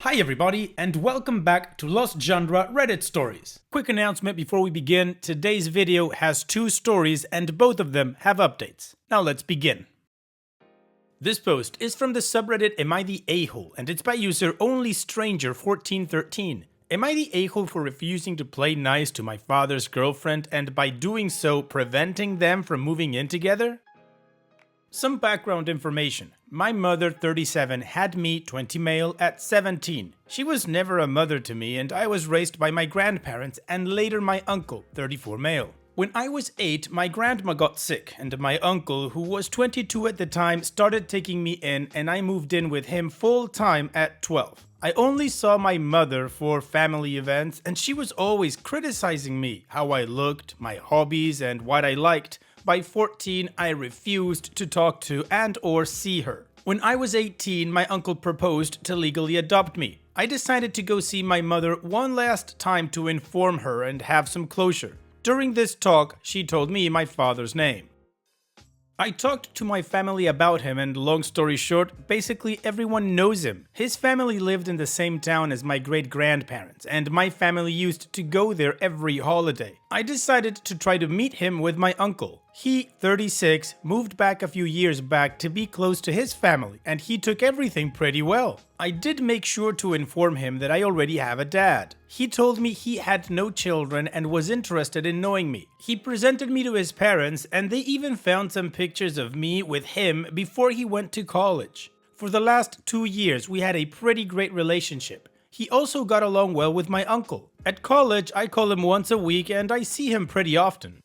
Hi everybody, and welcome back to Lost Genre Reddit Stories. Quick announcement before we begin, today's video has two stories and both of them have updates. Now let's begin. This post is from the subreddit Am I the A-hole, and it's by user OnlyStranger1413. Am I the a-hole for refusing to play nice to my father's girlfriend and by doing so preventing them from moving in together? Some background information. My mother, 37, had me, 20 male, at 17. She was never a mother to me and I was raised by my grandparents and later my uncle, 34 male. When I was 8, my grandma got sick and my uncle, who was 22 at the time, started taking me in and I moved in with him full time at 12. I only saw my mother for family events and she was always criticizing me, how I looked, my hobbies and what I liked. By 14, I refused to talk to and or see her. When I was 18, my uncle proposed to legally adopt me. I decided to go see my mother one last time to inform her and have some closure. During this talk, she told me my father's name. I talked to my family about him and long story short, basically everyone knows him. His family lived in the same town as my great-grandparents and my family used to go there every holiday. I decided to try to meet him with my uncle. He, 36, moved back a few years back to be close to his family and he took everything pretty well. I did make sure to inform him that I already have a dad. He told me he had no children and was interested in knowing me. He presented me to his parents and they even found some pictures of me with him before he went to college. For the last 2 years we had a pretty great relationship. He also got along well with my uncle. At college I call him once a week and I see him pretty often.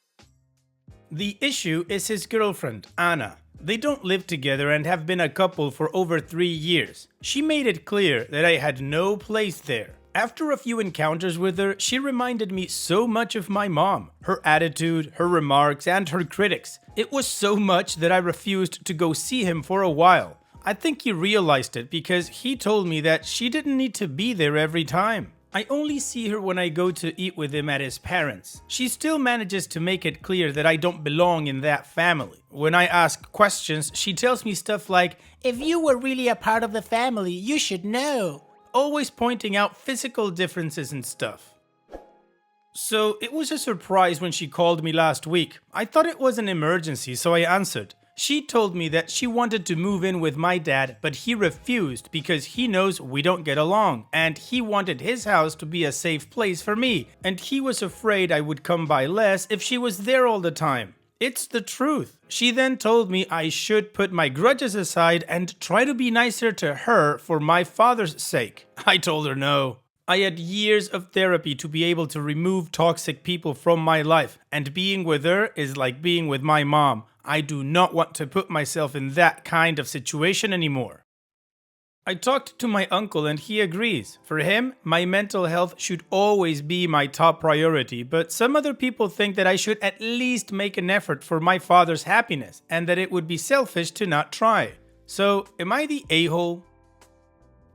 The issue is his girlfriend, Anna. They don't live together and have been a couple for over 3 years. She made it clear that I had no place there. After a few encounters with her, she reminded me so much of my mom. Her attitude, her remarks, and her critics. It was so much that I refused to go see him for a while. I think he realized it because he told me that she didn't need to be there every time. I only see her when I go to eat with him at his parents'. She still manages to make it clear that I don't belong in that family. When I ask questions, she tells me stuff like, "If you were really a part of the family, you should know." Always pointing out physical differences and stuff. So it was a surprise when she called me last week. I thought it was an emergency, so I answered. She told me that she wanted to move in with my dad, but he refused because he knows we don't get along, and he wanted his house to be a safe place for me, and he was afraid I would come by less if she was there all the time. It's the truth. She then told me I should put my grudges aside and try to be nicer to her for my father's sake. I told her no. I had years of therapy to be able to remove toxic people from my life, and being with her is like being with my mom. I do not want to put myself in that kind of situation anymore. I talked to my uncle and he agrees. For him, my mental health should always be my top priority, but some other people think that I should at least make an effort for my father's happiness and that it would be selfish to not try. So, am I the a-hole?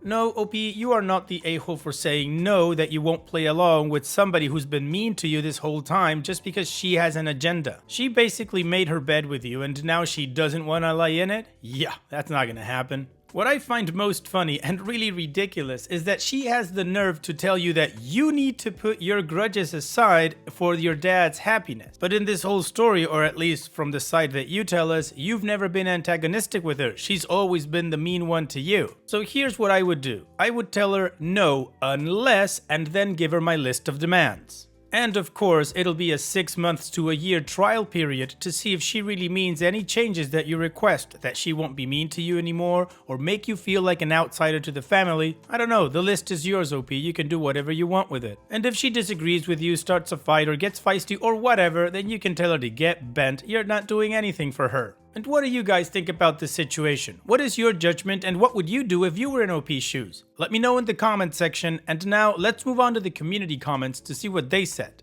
No, OP, you are not the a-hole for saying no that you won't play along with somebody who's been mean to you this whole time just because she has an agenda. She basically made her bed with you and now she doesn't want to lie in it? Yeah, that's not gonna happen. What I find most funny and really ridiculous is that she has the nerve to tell you that you need to put your grudges aside for your dad's happiness. But in this whole story, or at least from the side that you tell us, you've never been antagonistic with her. She's always been the mean one to you. So here's what I would do. I would tell her no unless and then give her my list of demands. And of course, it'll be a 6 months to a year trial period to see if she really means any changes that you request, that she won't be mean to you anymore or make you feel like an outsider to the family. I don't know, the list is yours, OP, you can do whatever you want with it. And if she disagrees with you, starts a fight or gets feisty or whatever, then you can tell her to get bent, you're not doing anything for her. And what do you guys think about this situation? What is your judgment and what would you do if you were in OP's shoes? Let me know in the comment section, and now let's move on to the community comments to see what they said.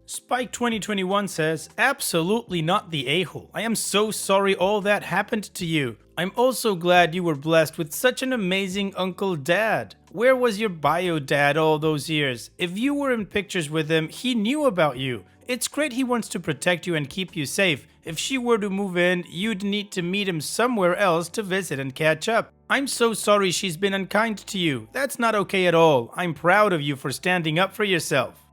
Spike2021 says, absolutely not the a-hole. I am so sorry all that happened to you. I'm also glad you were blessed with such an amazing Uncle Dad. Where was your bio dad all those years? If you were in pictures with him, he knew about you. It's great he wants to protect you and keep you safe. If she were to move in, you'd need to meet him somewhere else to visit and catch up. I'm so sorry she's been unkind to you. That's not okay at all. I'm proud of you for standing up for yourself.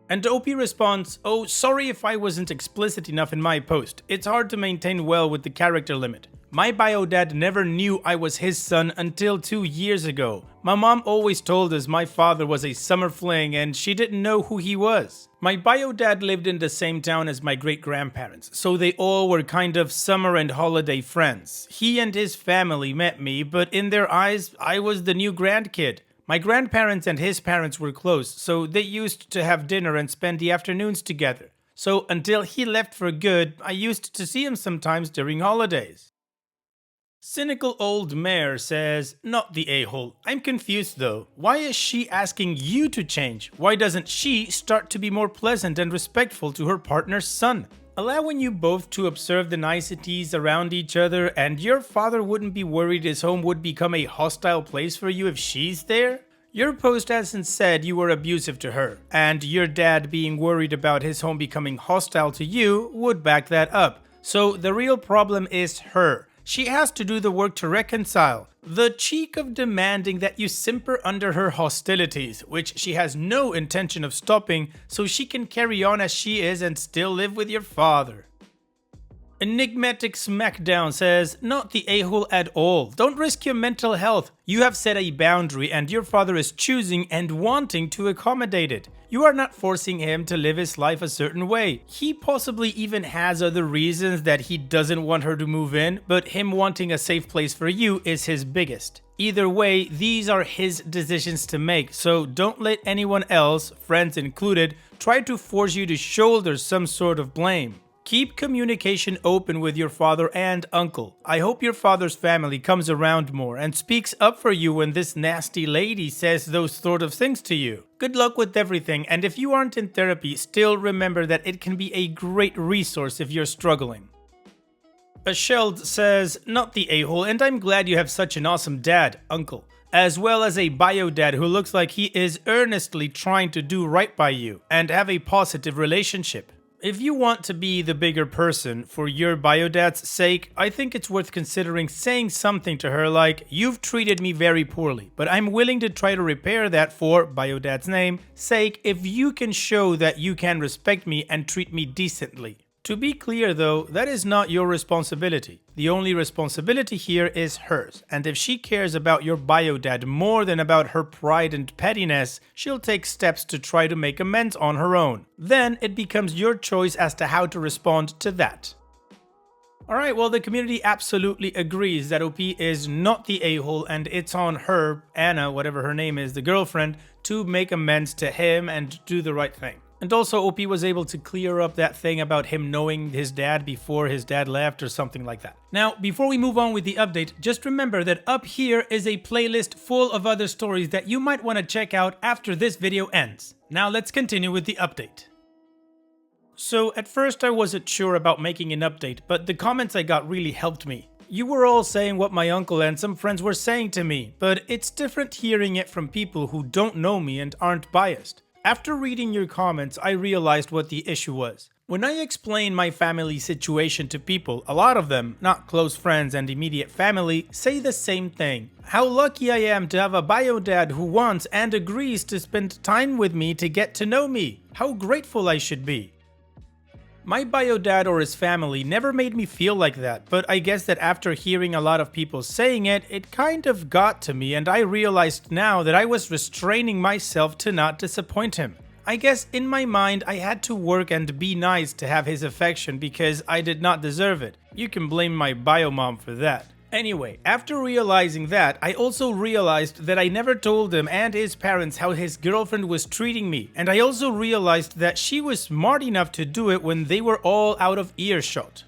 And OP responds, oh, sorry if I wasn't explicit enough in my post. It's hard to maintain well with the character limit. My bio dad never knew I was his son until 2 years ago. My mom always told us my father was a summer fling and she didn't know who he was. My bio dad lived in the same town as my great-grandparents, so they all were kind of summer and holiday friends. He and his family met me, but in their eyes, I was the new grandkid. My grandparents and his parents were close, so they used to have dinner and spend the afternoons together. So until he left for good, I used to see him sometimes during holidays. Cynical old mare says, not the a-hole. I'm confused though. Why is she asking you to change? Why doesn't she start to be more pleasant and respectful to her partner's son? Allowing you both to observe the niceties around each other, and your father wouldn't be worried his home would become a hostile place for you if she's there? Your post hasn't said you were abusive to her, and your dad being worried about his home becoming hostile to you would back that up. So the real problem is her. She has to do the work to reconcile. The cheek of demanding that you simper under her hostilities, which she has no intention of stopping, so she can carry on as she is and still live with your father. Enigmatic Smackdown says, not the a-hole at all. Don't risk your mental health. You have set a boundary and your father is choosing and wanting to accommodate it. You are not forcing him to live his life a certain way. He possibly even has other reasons that he doesn't want her to move in, but him wanting a safe place for you is his biggest. Either way, these are his decisions to make, so don't let anyone else, friends included, try to force you to shoulder some sort of blame. Keep communication open with your father and uncle. I hope your father's family comes around more and speaks up for you when this nasty lady says those sort of things to you. Good luck with everything, and if you aren't in therapy, still remember that it can be a great resource if you're struggling. Asheld says, not the a-hole, and I'm glad you have such an awesome dad, uncle, as well as a bio dad who looks like he is earnestly trying to do right by you and have a positive relationship. If you want to be the bigger person for your bio dad's sake, I think it's worth considering saying something to her like, you've treated me very poorly, but I'm willing to try to repair that for bio dad's name sake if you can show that you can respect me and treat me decently. To be clear though, that is not your responsibility. The only responsibility here is hers, and if she cares about your bio dad more than about her pride and pettiness, she'll take steps to try to make amends on her own. Then it becomes your choice as to how to respond to that. Alright, well, the community absolutely agrees that OP is not the a-hole and it's on her, Anna, whatever her name is, the girlfriend, to make amends to him and do the right thing. And also, OP was able to clear up that thing about him knowing his dad before his dad left or something like that. Now, before we move on with the update, just remember that up here is a playlist full of other stories that you might want to check out after this video ends. Now let's continue with the update. So at first I wasn't sure about making an update, but the comments I got really helped me. You were all saying what my uncle and some friends were saying to me, but it's different hearing it from people who don't know me and aren't biased. After reading your comments, I realized what the issue was. When I explain my family situation to people, a lot of them, not close friends and immediate family, say the same thing. How lucky I am to have a bio dad who wants and agrees to spend time with me to get to know me. How grateful I should be. My bio dad or his family never made me feel like that, but I guess that after hearing a lot of people saying it, it kind of got to me and I realized now that I was restraining myself to not disappoint him. I guess in my mind I had to work and be nice to have his affection because I did not deserve it. You can blame my bio mom for that. Anyway, after realizing that, I also realized that I never told him and his parents how his girlfriend was treating me, and I also realized that she was smart enough to do it when they were all out of earshot.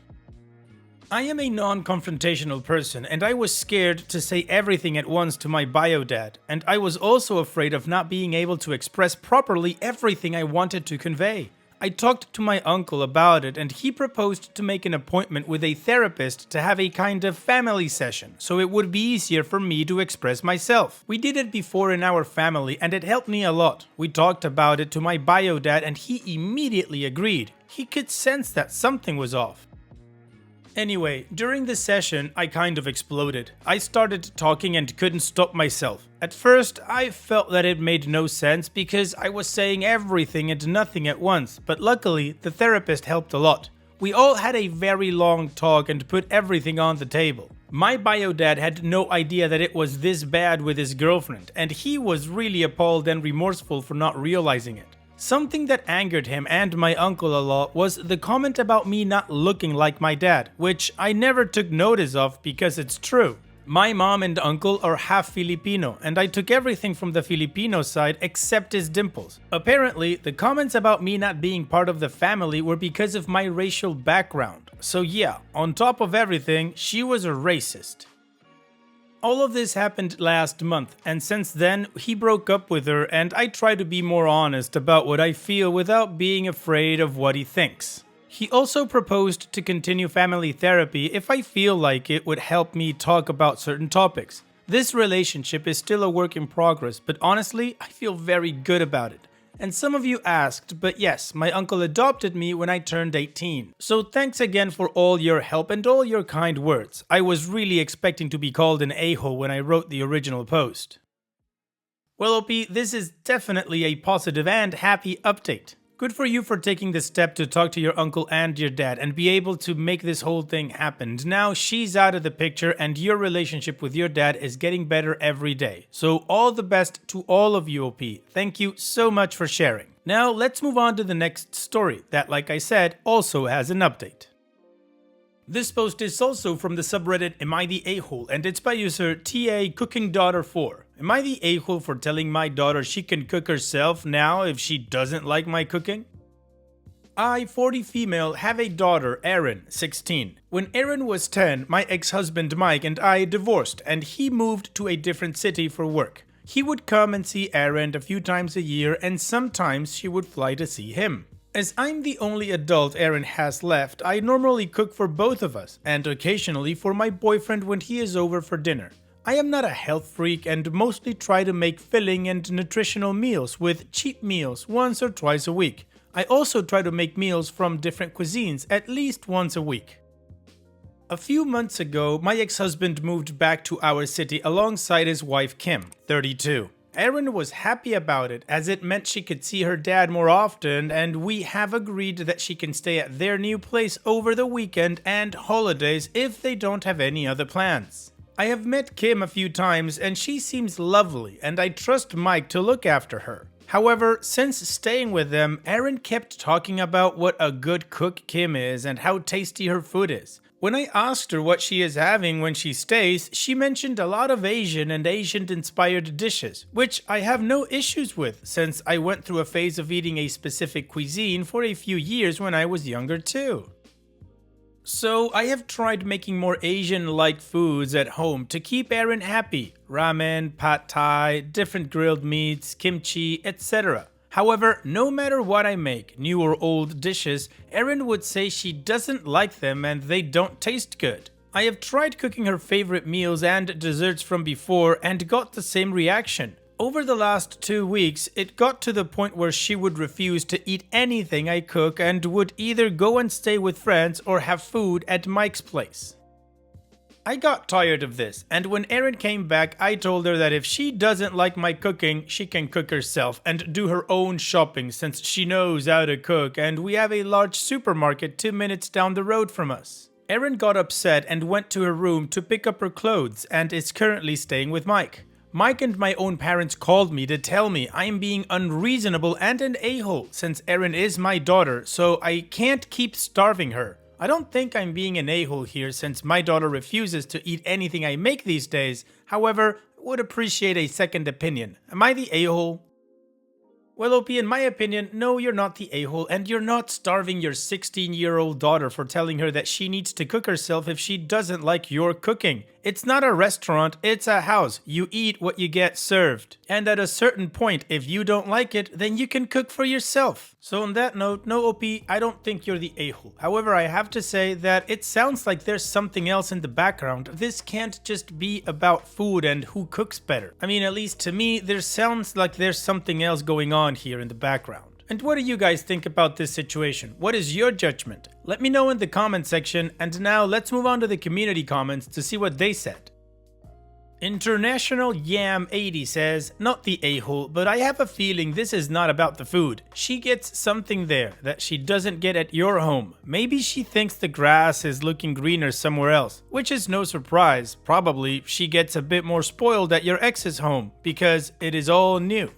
I am a non-confrontational person, and I was scared to say everything at once to my bio dad, and I was also afraid of not being able to express properly everything I wanted to convey. I talked to my uncle about it and he proposed to make an appointment with a therapist to have a kind of family session, so it would be easier for me to express myself. We did it before in our family and it helped me a lot. We talked about it to my bio dad and he immediately agreed. He could sense that something was off. Anyway, during the session, I kind of exploded. I started talking and couldn't stop myself. At first, I felt that it made no sense because I was saying everything and nothing at once, but luckily, the therapist helped a lot. We all had a very long talk and put everything on the table. My bio dad had no idea that it was this bad with his girlfriend, and he was really appalled and remorseful for not realizing it. Something that angered him and my uncle a lot was the comment about me not looking like my dad, which I never took notice of because it's true. My mom and uncle are half Filipino, and I took everything from the Filipino side except his dimples. Apparently, the comments about me not being part of the family were because of my racial background. So yeah, on top of everything, she was a racist. All of this happened last month, and since then, he broke up with her, and I try to be more honest about what I feel without being afraid of what he thinks. He also proposed to continue family therapy if I feel like it would help me talk about certain topics. This relationship is still a work in progress, but honestly, I feel very good about it. And some of you asked, but yes, my uncle adopted me when I turned 18. So thanks again for all your help and all your kind words. I was really expecting to be called an a-hole when I wrote the original post. Well, OP, this is definitely a positive and happy update. Good for you for taking the step to talk to your uncle and your dad and be able to make this whole thing happen. Now she's out of the picture and your relationship with your dad is getting better every day. So all the best to all of you, OP. Thank you so much for sharing. Now let's move on to the next story that, like I said, also has an update. This post is also from the subreddit Am I the A-hole, and it's by user TA_CookingDaughter4. Am I the a-hole for telling my daughter she can cook herself now if she doesn't like my cooking? I, 40 female, have a daughter, Erin, 16. When Erin was 10, my ex-husband Mike and I divorced, and he moved to a different city for work. He would come and see Erin a few times a year, and sometimes she would fly to see him. As I'm the only adult Erin has left, I normally cook for both of us, and occasionally for my boyfriend when he is over for dinner. I am not a health freak and mostly try to make filling and nutritional meals with cheap meals once or twice a week. I also try to make meals from different cuisines at least once a week. A few months ago, my ex-husband moved back to our city alongside his wife Kim, 32. Erin was happy about it as it meant she could see her dad more often, and we have agreed that she can stay at their new place over the weekend and holidays if they don't have any other plans. I have met Kim a few times and she seems lovely, and I trust Mike to look after her. However, since staying with them, Erin kept talking about what a good cook Kim is and how tasty her food is. When I asked her what she is having when she stays, she mentioned a lot of Asian and Asian-inspired dishes, which I have no issues with since I went through a phase of eating a specific cuisine for a few years when I was younger too. So I have tried making more Asian-like foods at home to keep Erin happy. Ramen, pad thai, different grilled meats, kimchi, etc. However, no matter what I make, new or old dishes, Erin would say she doesn't like them and they don't taste good. I have tried cooking her favorite meals and desserts from before and got the same reaction. Over the last 2 weeks, it got to the point where she would refuse to eat anything I cook and would either go and stay with friends or have food at Mike's place. I got tired of this, and when Erin came back, I told her that if she doesn't like my cooking, she can cook herself and do her own shopping since she knows how to cook, and we have a large supermarket 2 minutes down the road from us. Erin got upset and went to her room to pick up her clothes and is currently staying with Mike. Mike and my own parents called me to tell me I am being unreasonable and an a-hole since Erin is my daughter, so I can't keep starving her. I don't think I'm being an a-hole here since my daughter refuses to eat anything I make these days. However, would appreciate a second opinion. Am I the a-hole? Well, OP, in my opinion, no, you're not the a-hole, and you're not starving your 16-year-old daughter for telling her that she needs to cook herself if she doesn't like your cooking. It's not a restaurant, it's a house. You eat what you get served. And at a certain point, if you don't like it, then you can cook for yourself. So on that note, no OP, I don't think you're the a-hole. However, I have to say that it sounds like there's something else in the background. This can't just be about food and who cooks better. I mean, at least to me, there sounds like there's something else going on here in the background. And what do you guys think about this situation? What is your judgment? Let me know in the comment section, and now let's move on to the community comments to see what they said. International Yam 80 says, not the a-hole, but I have a feeling this is not about the food. She gets something there that she doesn't get at your home. Maybe she thinks the grass is looking greener somewhere else, which is no surprise. Probably she gets a bit more spoiled at your ex's home because it is all new.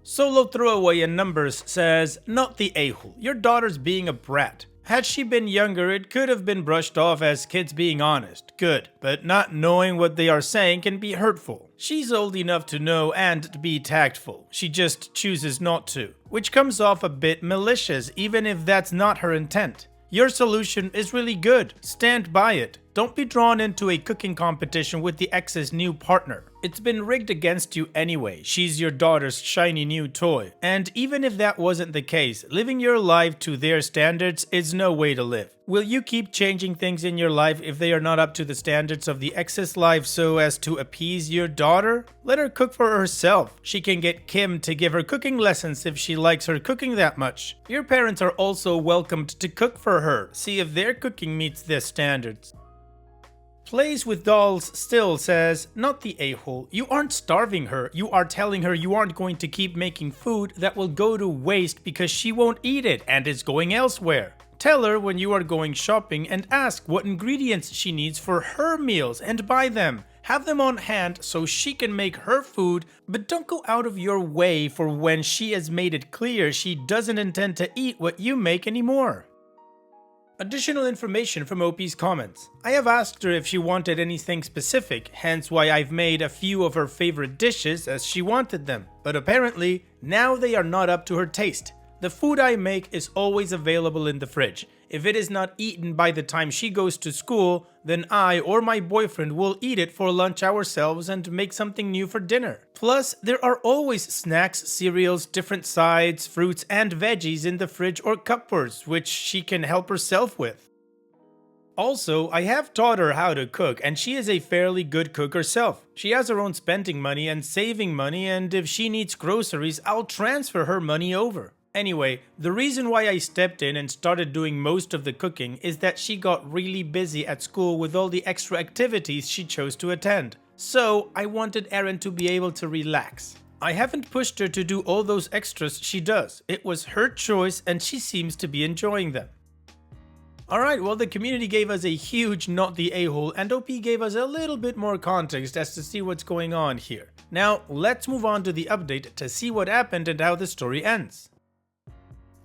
Solo Throwaway in Numbers says, not the a-hole, your daughter's being a brat. Had she been younger, it could have been brushed off as kids being honest. Good, but not knowing what they are saying can be hurtful. She's old enough to know and to be tactful. She just chooses not to, which comes off a bit malicious even if that's not her intent. Your solution is really good. Stand by it. Don't be drawn into a cooking competition with the ex's new partner. It's been rigged against you anyway. She's your daughter's shiny new toy. And even if that wasn't the case, living your life to their standards is no way to live. Will you keep changing things in your life if they are not up to the standards of the ex's life so as to appease your daughter? Let her cook for herself. She can get Kim to give her cooking lessons if she likes her cooking that much. Your parents are also welcomed to cook for her. See if their cooking meets their standards. Plays with Dolls still says, not the a-hole, you aren't starving her, you are telling her you aren't going to keep making food that will go to waste because she won't eat it and is going elsewhere. Tell her when you are going shopping and ask what ingredients she needs for her meals and buy them. Have them on hand so she can make her food, but don't go out of your way for when she has made it clear she doesn't intend to eat what you make anymore. Additional information from OP's comments. I have asked her if she wanted anything specific, hence why I've made a few of her favorite dishes as she wanted them. But apparently, now they are not up to her taste. The food I make is always available in the fridge. If it is not eaten by the time she goes to school, then I or my boyfriend will eat it for lunch ourselves and make something new for dinner. Plus, there are always snacks, cereals, different sides, fruits and veggies in the fridge or cupboards, which she can help herself with. Also, I have taught her how to cook and she is a fairly good cook herself. She has her own spending money and saving money, and if she needs groceries, I'll transfer her money over. Anyway, the reason why I stepped in and started doing most of the cooking is that she got really busy at school with all the extra activities she chose to attend. So, I wanted Erin to be able to relax. I haven't pushed her to do all those extras she does. It was her choice and she seems to be enjoying them. Alright, well, the community gave us a huge not the a-hole and OP gave us a little bit more context as to see what's going on here. Now, let's move on to the update to see what happened and how the story ends.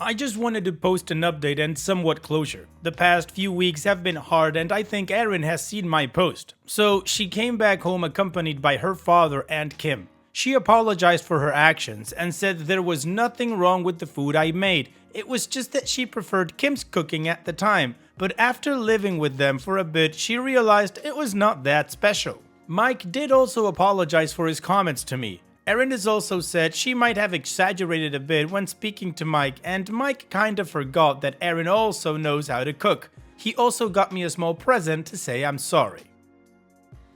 I just wanted to post an update and somewhat closure. The past few weeks have been hard and I think Erin has seen my post. So she came back home accompanied by her father and Kim. She apologized for her actions and said there was nothing wrong with the food I made. It was just that she preferred Kim's cooking at the time, but after living with them for a bit, she realized it was not that special. Mike did also apologize for his comments to me. Erin has also said she might have exaggerated a bit when speaking to Mike, and Mike kinda forgot that Erin also knows how to cook. He also got me a small present to say I'm sorry.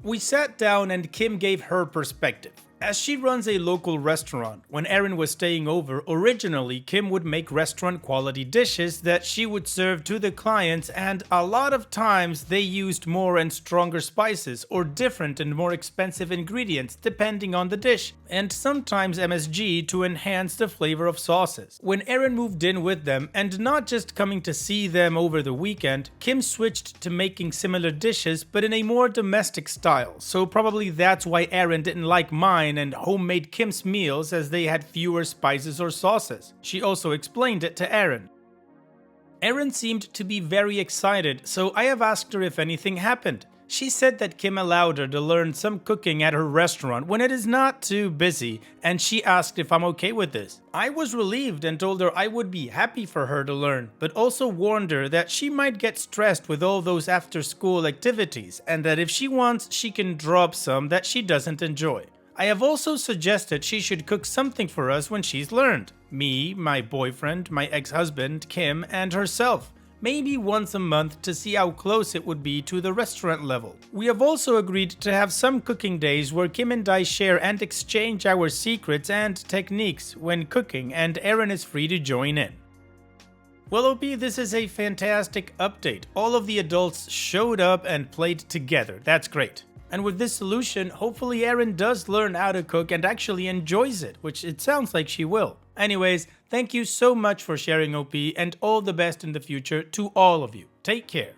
We sat down and Kim gave her perspective. As she runs a local restaurant, when Erin was staying over, originally Kim would make restaurant quality dishes that she would serve to the clients, and a lot of times they used more and stronger spices or different and more expensive ingredients depending on the dish, and sometimes MSG to enhance the flavor of sauces. When Erin moved in with them, and not just coming to see them over the weekend, Kim switched to making similar dishes but in a more domestic style, so probably that's why Erin didn't like mine and homemade Kim's meals as they had fewer spices or sauces. She also explained it to Erin. Erin seemed to be very excited, so I have asked her if anything happened. She said that Kim allowed her to learn some cooking at her restaurant when it is not too busy, and she asked if I'm okay with this. I was relieved and told her I would be happy for her to learn, but also warned her that she might get stressed with all those after-school activities, and that if she wants, she can drop some that she doesn't enjoy. I have also suggested she should cook something for us when she's learned. Me, my boyfriend, my ex-husband, Kim, and herself. maybe once a month to see how close it would be to the restaurant level. We have also agreed to have some cooking days where Kim and I share and exchange our secrets and techniques when cooking, and Aaron is free to join in. Well, OP, this is a fantastic update. All of the adults showed up and played together. That's great. And with this solution, hopefully Aaron does learn how to cook and actually enjoys it, which it sounds like she will. Anyways, thank you so much for sharing, OP, and all the best in the future to all of you. Take care.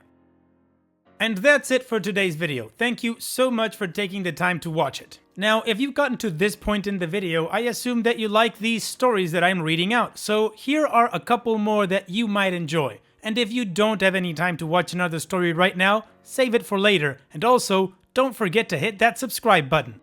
And that's it for today's video. Thank you so much for taking the time to watch it. Now, if you've gotten to this point in the video, I assume that you like these stories that I'm reading out, so here are a couple more that you might enjoy. And if you don't have any time to watch another story right now, save it for later, and also, don't forget to hit that subscribe button.